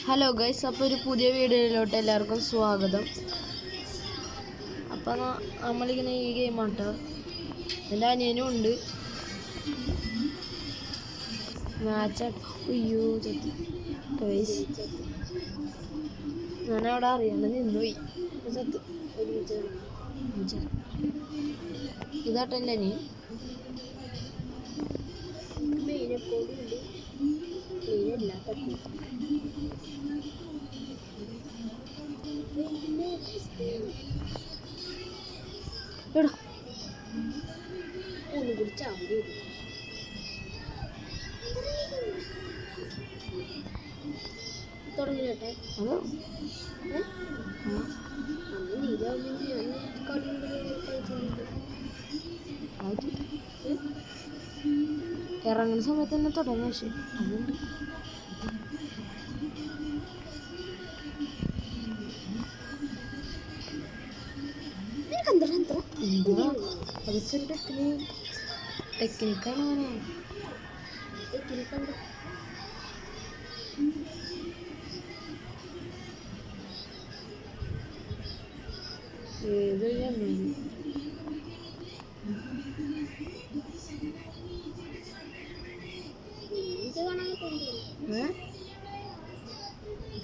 Hello guys, അപ്പോൾ ഒരു പുതിയ വീഡിയോയിലോട്ട് എല്ലാവർക്കും സ്വാഗതം. അപ്പോൾ നമ്മളിങ്ങനെ ഈ ഗെയിം ആട്ടോ, എൻ്റെ അനിയനും ഉണ്ട്. മാച്ച് അയ്യോ ചത്തി ഗൈസ്, ഞാനവിടെ അറിയാണ്ട് നിന്നുപോയി. ചത്ത് ഇതാട്ടോ എൻ്റെ അനിയൻ. എടാ ഒന്ന് കുടിച്ചാൽ മതി. തുടങ്ങിട്ടെ അതോ ഇറങ്ങുന്ന സമയത്ത് തന്നെ തുടങ്ങും. പക്ഷെ അതുകൊണ്ട് ടെക്നിക്കാണ്.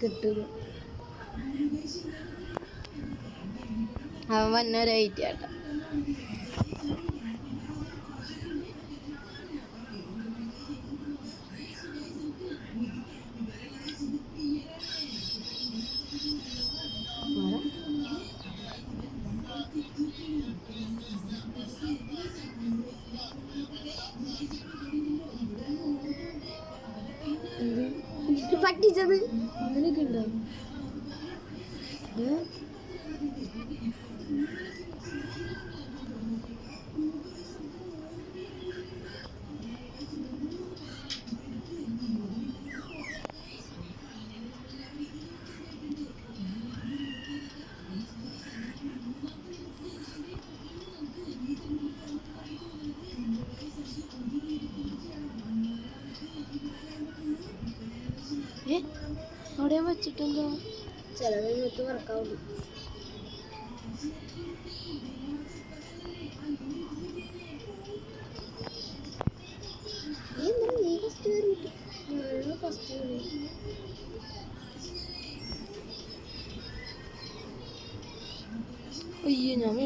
കിട്ടുക അവൻ വന്നൊരൈറ്റാട്ട. പറ്റിച്ചത് അങ്ങനെയൊക്കെ ഉണ്ടോ? അവിടെ വെച്ചിട്ടെന്തോ ചില സമയത്ത് വർക്കാവുള്ളൂ. അയ്യോ ഞാൻ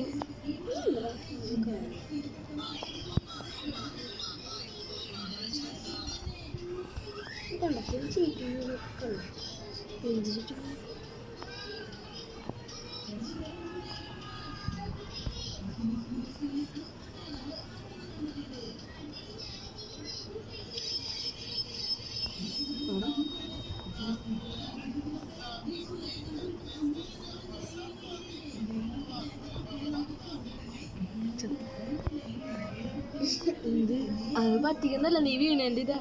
അത് പറ്റിക്കുന്നല്ല, നീ വീണേൻ്റെ ഇതാ.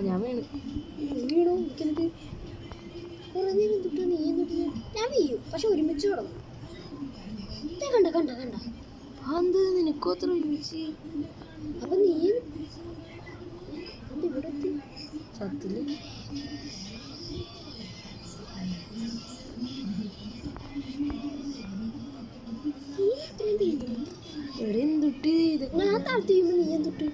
ഞാൻ വീണു എനിക്കെന്നിട്ട് കുറേ നേരം തൊട്ട് നീ എന്നിട്ട് ഞാൻ വീഴും, പക്ഷെ ഒരുമിച്ച് തുടങ്ങും. കണ്ട കണ്ട കണ്ട അത് നിനക്കും അത്ര ഒരുമിച്ച്. അപ്പൊ നീ ഇവിടെ സത്തില് എവിടെ എന്തൊട്ട് ഞാൻ താഴ്ത്തിയുമ്പോ നീ എന്തൊട്ട്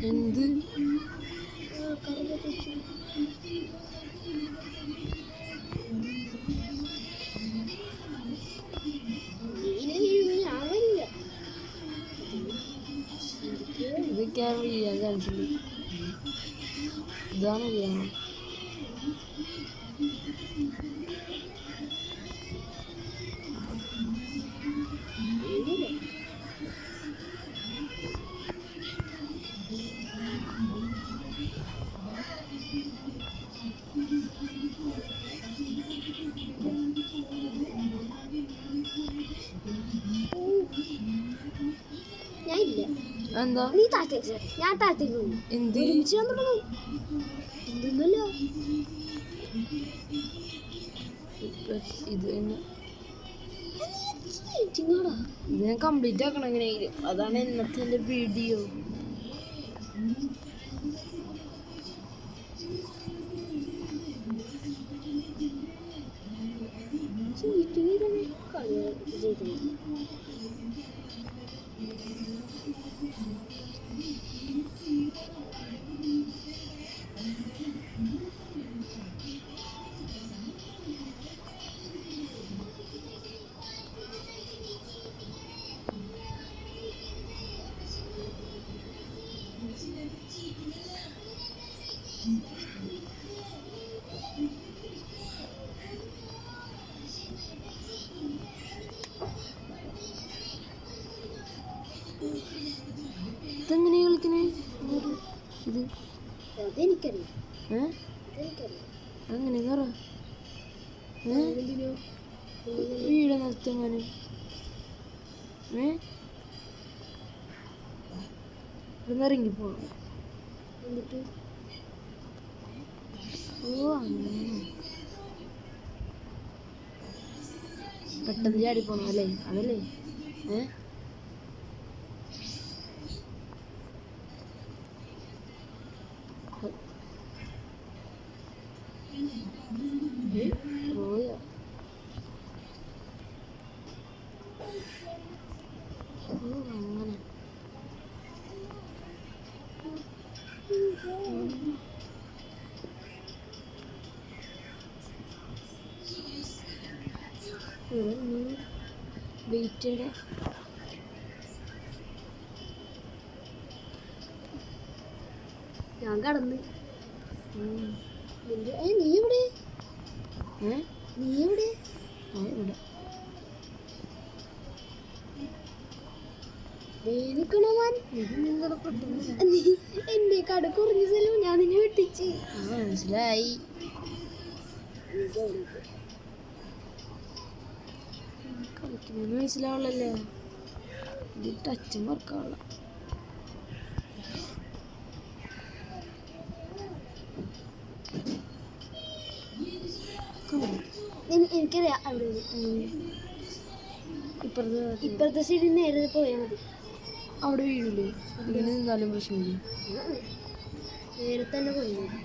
എന്ത് ഇതൊക്കെയാണ് വീഴാൻ ചാൻസ് ഉണ്ട്. ഇതാണ് വീഴാൻ. ഞാനില്ല. എന്താ നീ താഴത്തേക്ക് ഞാൻ താഴത്തേക്ക് പോകുന്നു. എന്ത് ഒരുമിച്ച് വന്നിട്ടുണ്ടോ? എന്തൊന്നുമല്ല. ഇത് തന്നെ ചിങ്ങാടാ ഇത് ഞാൻ കംപ്ലീറ്റ് ആക്കണം എങ്ങനെയെങ്കിലും. അതാണ് ഇന്നത്തെ എൻ്റെ വീഡിയോ. ഇതെങ്ങനെയാ കളിക്കണേ? ഇത് അതെനിക്കറിയാം. അങ്ങനെ പറ. വീട് നിർത്തങ്ങനെ ഇവിടുന്ന് ഇറങ്ങിപ്പോണം. എന്നിട്ട് ഓ അങ്ങനെ പെട്ടെന്ന് ചാടിപ്പോണം അല്ലേ? അതല്ലേ പോയാ അങ്ങനെ വെയിറ്റ് ഞാൻ കടന്ന്. നീ എവിടെ? നീ എവിടെ? ഇവിടെ നിക്കണോമാൻ. നീ എന്റെ കട കുറഞ്ഞ സ്ഥലം ഞാൻ നിന്നെ വെട്ടിച്ച്. മനസ്സിലായി. കളിക്കുന്നത് മനസ്സിലാവുള്ളല്ലേ? ഇത് ടച്ചും വർക്കാവുള്ള. എനിക്കറിയാം. അവിടെ ഇപ്പുറത്തെ സൈഡിൽ നേരെ പോയാൽ മതി. അവിടെ വീടില്ലേ? ഇങ്ങനെ നിന്നാലും പ്രശ്നമില്ല. നേരെ തന്നെ പോയാൽ മതി.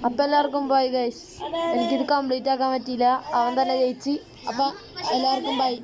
അപ്പൊ എല്ലാവർക്കും ബൈ ഗൈസ്. എനിക്കിത് കംപ്ലീറ്റ് ആക്കാൻ പറ്റിയില്ല. അവൻ തന്നെ ജയിച്ച്. അപ്പൊ എല്ലാവർക്കും ബൈ.